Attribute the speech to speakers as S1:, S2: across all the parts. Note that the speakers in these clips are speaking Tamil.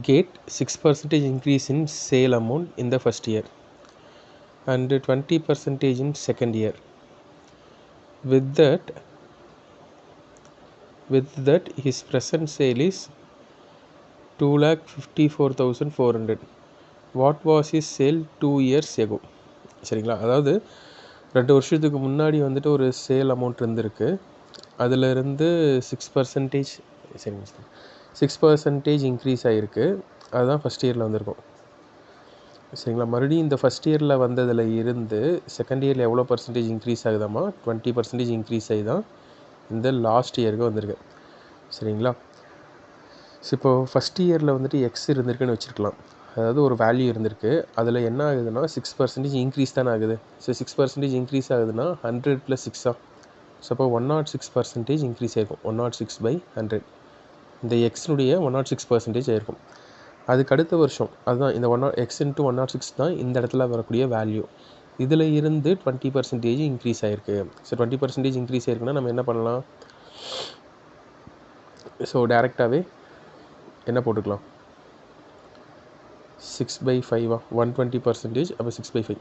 S1: get 6% increase in sale amount in the first year and 20% in second year. With that his present sale is 2,54,400. What was his sale 2 years ago? சரிங்களா, அதாவது 2 வருஷத்துக்கு முன்னாடி வந்துட்டு ஒரு சேல் அமௌண்ட் இருந்திருக்கு. அதிலிருந்து 6% சரிங்க 6% இன்க்ரீஸ் ஆகிருக்கு. அதுதான் ஃபஸ்ட் இயரில் வந்திருக்கும். சரிங்களா, மறுபடியும் இந்த ஃபஸ்ட் இயரில் வந்ததில் இருந்து செகண்ட் இயரில் எவ்வளோ பர்சன்டேஜ் இன்க்ரீஸ் ஆகுதாமா? 20% இன்க்ரீஸ் ஆகி தான் இந்த லாஸ்ட் இயருக்கு வந்திருக்கு. சரிங்களா, ஸோ இப்போது ஃபஸ்ட் இயரில் வந்துட்டு எக்ஸ் இருந்திருக்குன்னு வச்சுருக்கலாம். அதாவது ஒரு வேல்யூ இருந்திருக்கு. அதில் என்ன ஆகுதுன்னா 6% இன்க்ரீஸ் தானே ஆகுது. ஸோ 6% இன்க்ரீஸ் ஆகுதுன்னா 100 + 6 ஸோ அப்போ 106% இன்க்ரீஸ் ஆகிருக்கும். 106/100 இந்த எக்ஸினுடைய 106% ஆகிருக்கும். அதுக்கு அடுத்த வருஷம் அதுதான் இந்த எக்ஸ் இன்ட்டு 106 தான் இந்த இடத்துல வரக்கூடிய வேல்யூ. இதில் இருந்து 20% இன்க்ரீஸ் ஆகிருக்கு. ஸோ 20% இன்க்ரீஸ் ஆகிருக்குன்னா நம்ம என்ன பண்ணலாம்? ஸோ டேரெக்டாகவே என்ன போட்டுக்கலாம்? 6/5 120%. அப்போ 6/5.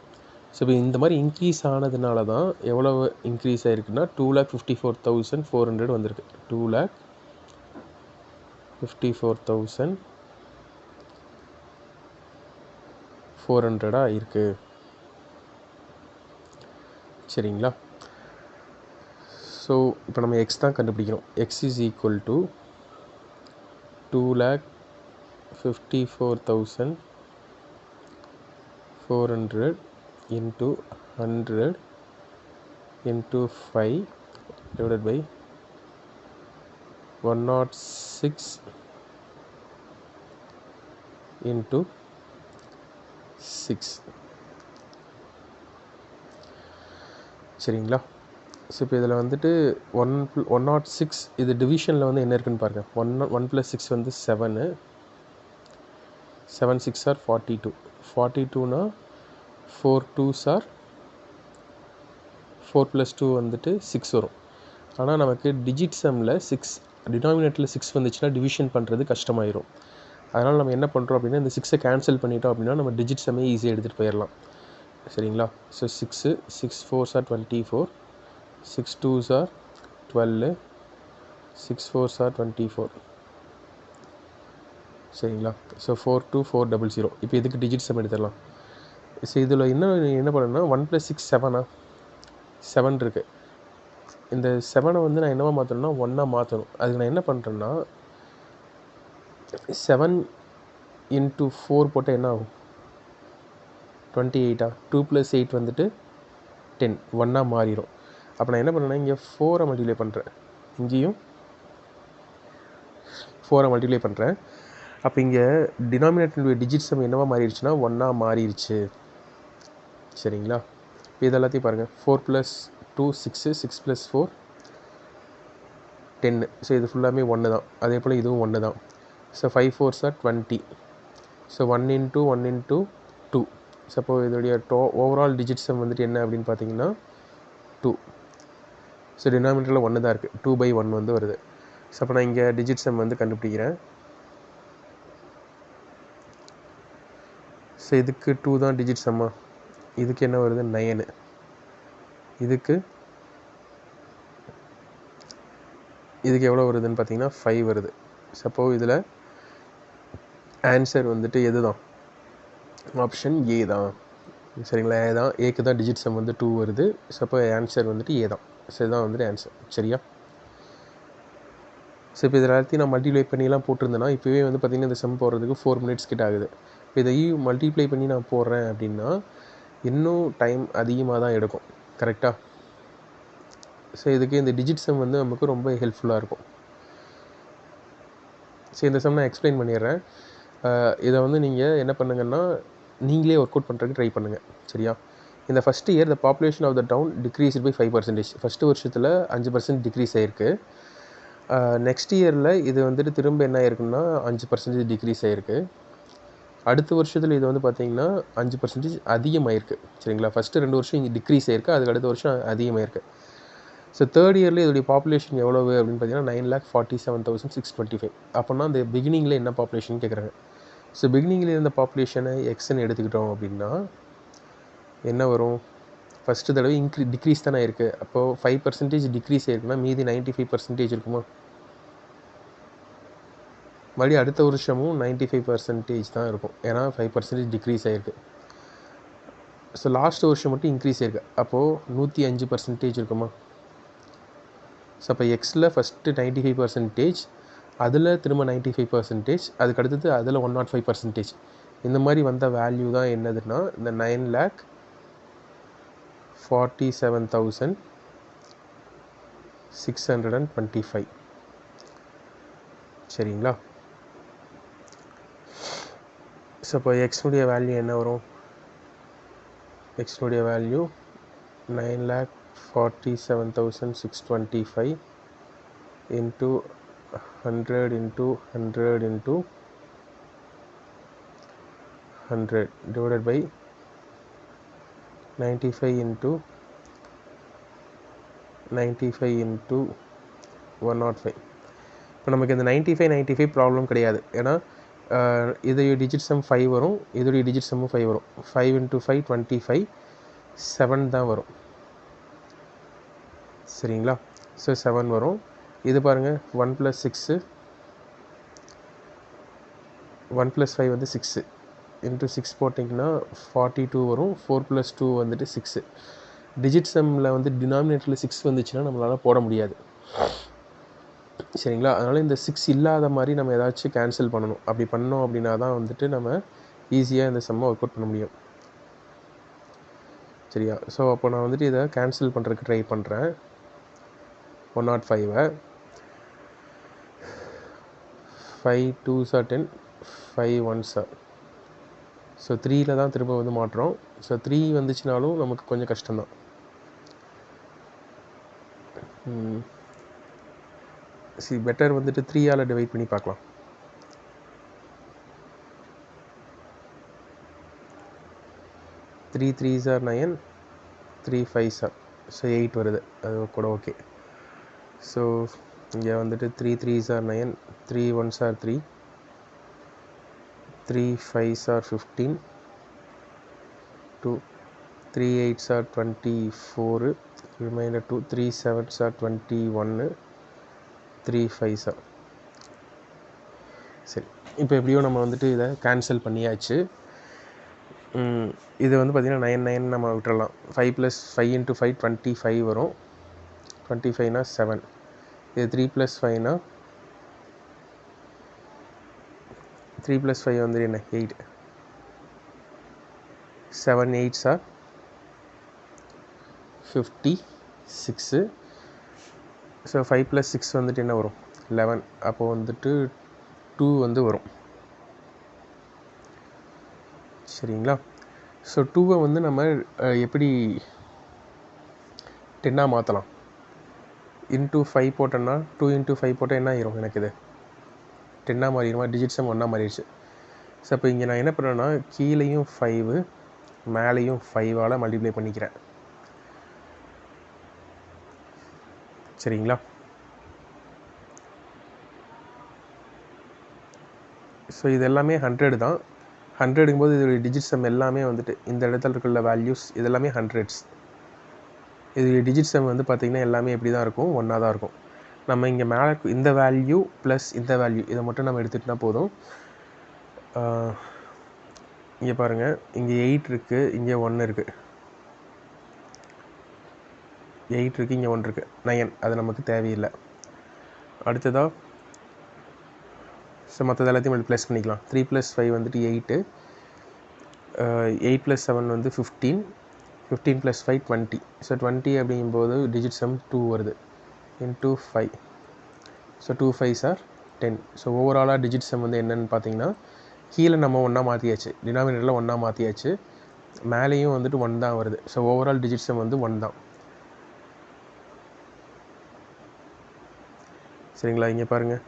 S1: ஸோ இப்போ இந்த மாதிரி இன்க்ரீஸ் ஆனதுனால தான் எவ்வளோ இன்க்ரீஸ் ஆகிருக்குன்னா 2,54,400 வந்திருக்கு. 2,54,400 இருக்குது. சரிங்களா, ஸோ இப்போ நம்ம எக்ஸ் தான் கண்டுபிடிக்கணும். X is equal to 2,54,400 into 100 into 5 divided by 106 into 6. சரிங்களா, ஸோ இப்போ இதில் வந்துட்டு 106 இது டிவிஷனில் வந்து என்ன இருக்குன்னு பாருங்கள். 1 + 6 வந்து 7. 7 6 are 42. 42னா 4 2s are 4 + 2 வந்துட்டு 6 வரும். ஆனால் நமக்கு டிஜிட் சம்மில் 6 டினாமினேட்டரில் 6 வந்துச்சுன்னா டிவிஷன் பண்ணுறது கஷ்டமாயிரும். அதனால் நம்ம என்ன பண்ணுறோம் அப்படின்னா இந்த 6 கேன்சல் பண்ணிட்டோம் அப்படின்னா நம்ம டிஜிட் சம்மே ஈஸியாக எடுத்துகிட்டு போயிடலாம். சரிங்களா, so 6 6 4s are 24, 6 2s are 12, 6 4s are 24. சரிங்களா, ஸோ 4 2 400. இப்போ இதுக்கு டிஜிட் சம் எடுத்துடலாம். ஸோ இதில் என்ன பண்ணணும்னா 1 + 6 7 7 இருக்குது. இந்த 7 வந்து நான் என்னவா மாற்றணும்னா 1 மாற்றணும். அதுக்கு நான் என்ன பண்ணுறேன்னா 7 into 4 போட்டால் என்ன ஆகும்? 28. 2 + 8 வந்துட்டு 10. 1 மாறிடும். அப்போ நான் என்ன பண்ணுறேன்னா இங்கே 4 மல்டிப்ளை பண்ணுறேன், இங்கேயும் 4 மல்டிப்ளை பண்ணுறேன். அப்போ இங்கே டினாமினேட்டருடைய டிஜிட் சம் என்னவா மாறிடுச்சுன்னா 1 மாறிடுச்சு. சரிங்களா, இப்போ இது எல்லாத்தையும் பாருங்கள். 4 + 2 6, 6 + 4 10. ஸோ இது ஃபுல்லாமே 1 தான். அதே போல் இதுவும் 1 தான். So 5 4s are 20. So 1 into 1 into 2. So இதோடைய ஓவரால் டிஜிட் சம் வந்துட்டு என்ன அப்படின்னு பார்த்தீங்கன்னா 2. ஸோ டினாமினேட்டரில் 1 தான் இருக்குது. 2/1 வந்து வருது. ஸோ அப்போ நான் இங்கே டிஜிட் சம் வந்து கண்டுபிடிக்கிறேன். ஸோ இதுக்கு 2 தான் டிஜிட் சம்மா. இதுக்கு என்ன வருது? 9. இதுக்கு எவ்வளோ வருதுன்னு பார்த்தீங்கன்னா 5 வருது. சப்போ இதில் ஆன்சர் வந்துட்டு எது தான்? ஆப்ஷன் ஏ தான். சரிங்களா, ஏ தான். ஏக்கு தான் டிஜிட் சம் வந்து 2 வருது. சப்போ ஆன்சர் வந்துட்டு ஏ தான். ஸோ இதுதான் வந்துட்டு ஆன்சர். சரியா, ஸோ இப்போ இதில் எல்லாத்தையும் நான் மல்டிப்ளை பண்ணிலாம் போட்டிருந்தேன்னா இப்போவே வந்து பார்த்திங்கன்னா இந்த சம் போடுறதுக்கு 4 மினிட்ஸ் கிட்ட ஆகுது. இப்போ இதையும் மல்டிப்ளை பண்ணி நான் போடுறேன் அப்படின்னா இன்னும் டைம் அதிகமாக தான் எடுக்கும். கரெக்டாக? ஸோ இதுக்கு இந்த டிஜிட் சம் வந்து நமக்கு ரொம்ப ஹெல்ப்ஃபுல்லாக இருக்கும். ஸோ இந்த சம் நான் எக்ஸ்பிளைன் பண்ணிடுறேன். இதை வந்து நீங்கள் என்ன பண்ணுங்கன்னா நீங்களே ஒர்க் அவுட் பண்ணுறதுக்கு ட்ரை பண்ணுங்கள். சரியா, இந்த first year the population of the town decreased by 5%. First வருஷத்தில் 5% டிக்ரீஸ் ஆகிருக்கு. நெக்ஸ்ட் இயரில் இது வந்துட்டு திரும்ப என்ன ஆயிருக்குன்னா 5% டிக்ரீஸ் ஆகிருக்கு. அடுத்த வருஷத்தில் இது வந்து பார்த்திங்கன்னா 5% அதிகமாகிருக்கு. சரிங்களா, ஃபஸ்ட்டு 2 வருஷம் இங்கே டிக்ரீஸ் ஆகிருக்கு, அதுக்கு அடுத்த வருஷம் அதிகமாகிருக்கு. ஸோ தேர்ட் இயரில் இதோடைய பாப்புலேஷன் எவ்வளவு அப்படின்னு பார்த்தீங்கன்னா 9,47,625. அப்போனா அந்த பிகினிங்கில் என்ன பாப்புலேஷன் கேட்குறாங்க. ஸோ பிகினிங்கில் இருந்த பாப்புலேஷனை எக்ஸ்ன்னு எடுத்துக்கிட்டோம் அப்படின்னா என்ன வரும்? ஃபஸ்ட்டு தடவை டிக்ரீஸ் தானே இருக்குது. அப்போது 5% டிக்ரீஸ் ஆயிருக்குன்னா மீதி 95% இருக்குமா? மறுபடியும் அடுத்த வருஷமும் 95% தான் இருக்கும். ஏன்னா 5% டிக்ரீஸ் ஆகிருக்கு. ஸோ லாஸ்ட் வருஷம் மட்டும் இன்க்ரீஸ் ஆயிருக்கு. அப்போது 105% இருக்குமா? ஸோ அப்போ எக்ஸில் ஃபஸ்ட்டு 95%, அதில் திரும்ப 95%, அதுக்கு அடுத்தது அதில் 105%. இந்த மாதிரி வந்த வேல்யூ தான் என்னதுன்னா இந்த 9,47,625. சரிங்களா? ஸோ இப்போ எக்ஸுடைய வேல்யூ என்ன வரும்? எக்ஸுடைய value 9,47,625 into 100 into 100 into 100 divided by 95 into 105. இப்போ நமக்கு இந்த 95 ப்ராப்ளம் கிடையாது. ஏன்னா இதோடைய டிஜிட் சம் 5 வரும், இதோடைய டிஜிட் சம்மும் 5 வரும். 5 into 5 25, 7 தான் வரும். சரிங்களா? ஸோ 7 வரும். இது பாருங்கள் 1 + 6, 1 + 5 வந்து 6 into 6 போட்டிங்கன்னா 42 வரும். 4 + 2 வந்துட்டு 6. டிஜிட் சம்மில் வந்து டினாமினேட்டரில் 6 வந்துச்சுன்னா நம்மளால் போட முடியாது. சரிங்களா? அதனால் இந்த 6 இல்லாத மாதிரி நம்ம ஏதாச்சும் கேன்சல் பண்ணணும். அப்படி பண்ணோம் அப்படின்னா தான் வந்துட்டு நம்ம ஈஸியாக இந்த சம்மை ஒர்க் அவுட் பண்ண முடியும். சரியா? ஸோ அப்போ நான் வந்துட்டு இதை கேன்சல் பண்ணுறதுக்கு ட்ரை பண்ணுறேன். 105 5 2s are 10, 5 1s are. So 3ல் தான் திரும்ப வந்து மாட்டுறோம். ஸோ 3 வந்துச்சுனாலும் நமக்கு கொஞ்சம் கஷ்டம்தான். பெட்டர் வந்துட்டு 3ஆல் டிவைட் பண்ணி பார்க்கலாம். 3 3s are 9, 3 5s are. So 8 வருது. அது கூட ஓகே. ஸோ இங்கே வந்துட்டு 3 3s are 9, 3 1s are 3, 3 5s are 15, 2 3 8s are 24, remainder 2, 3 7s are 21, 3 5s are. சரி, இப்போ எப்படியோ நம்ம வந்துட்டு இதை கேன்சல் பண்ணியாச்சு. இது வந்து பார்த்திங்கன்னா 9 9 நம்ம விட்டுறலாம். 5 + 5 into 5 25 வரும். 25னா 7. இது 3 + 5னா 3 + 5 வந்து என்ன 8. 7 8s are 56. ஸோ 5 + 6 வந்துட்டு என்ன வரும் 11. அப்போது வந்துட்டு 2 வந்து வரும். சரிங்களா? ஸோ 2வை வந்து நம்ம எப்படி 10ஆக மாற்றலாம்? இன்ட்டு 5 போட்டோன்னா 2 into 5 போட்டால் என்ன ஆயிரும்? எனக்கு இது 10ஆக மாறிடுமா? டிஜிட் சம் 1ஆக மாறிடுச்சு. ஸோ அப்போ இங்கே நான் என்ன பண்ணுறேன்னா கீழேயும் 5 மேலேயும் 5ஆல் மல்டிப்ளை பண்ணிக்கிறேன். சரிங்களா? ஸோ இது எல்லாமே 100 தான். 100ங்கும் போது இதோடைய டிஜிட் சம் எல்லாமே வந்துட்டு இந்த இடத்துல இருக்கிற வேல்யூஸ் இதெல்லாமே 100s. இது டிஜிட் சம் வந்து பார்த்திங்கன்னா எல்லாமே எப்படி தான் இருக்கும்? 1ஆக தான் இருக்கும். நம்ம இங்கே மேலே இந்த வேல்யூ ப்ளஸ் இந்த வேல்யூ இதை மட்டும் நம்ம எடுத்துகிட்டா போதும். இங்கே பாருங்கள், இங்கே 8 இருக்குது, இங்கே 1 இருக்குது. 8 இருக்குது, இங்கே 1 இருக்குது, 9. அது நமக்கு தேவையில்லை. அடுத்ததாக ஸோ மற்றது எல்லாத்தையும் ப்ளஸ் பண்ணிக்கலாம். 3 + 5 வந்துட்டு 8, 8 + 7 வந்து 15, 15 + 5 20. ஸோ 20 அப்படிங்கும்போது டிஜிட் சம் 2 வருது. Into 5. So 2 5s are 10. So ஓவராலாக டிஜிட் சம் வந்து என்னென்னு பார்த்தீங்கன்னா கீழே நம்ம 1ஆக மாற்றியாச்சு, டினாமினேட்டரில் 1ஆக மாற்றியாச்சு, மேலேயும் வந்துட்டு 1 தான் வருது. ஸோ ஓவரால் டிஜிட் சம் வந்து 1 தான். சரிங்களா? இங்கே பாருங்கள்,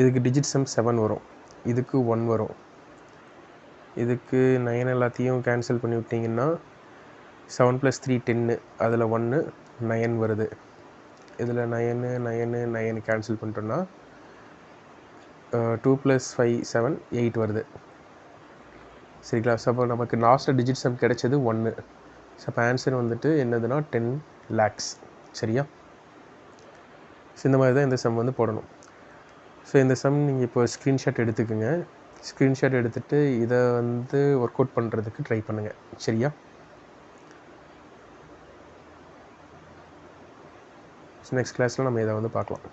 S1: இதுக்கு டிஜிட் சம் 7 வரும், இதுக்கு 1 வரும், இதுக்கு 9 எல்லாத்தையும் கேன்சல் பண்ணி விட்டிங்கன்னா 7 + 3 10, அதில் 1 9 வருது. இதில் 9 9 9 கேன்சல் பண்ணிட்டோன்னா 2 + 5 7 8 வருது. சரிங்களா? ஸோ அப்போ நமக்கு லாஸ்ட்டில் டிஜிட் சம் கிடைச்சது 1. ஸோ அப்போ ஆன்சர் வந்துட்டு என்னதுன்னா 10 lakhs. சரியா? ஸோ இந்த மாதிரி தான் இந்த சம் வந்து போடணும். ஸோ இந்த சம் நீங்கள் இப்போ ஸ்க்ரீன்ஷாட் எடுத்துக்கோங்க. ஸ்க்ரீன்ஷாட் எடுத்துகிட்டு இதை வந்து ஒர்க் அவுட் பண்ணுறதுக்கு ட்ரை பண்ணுங்கள். சரியா? ஸோ நெக்ஸ்ட் கிளாஸில் நம்ம இதை வந்து பார்க்கலாம்.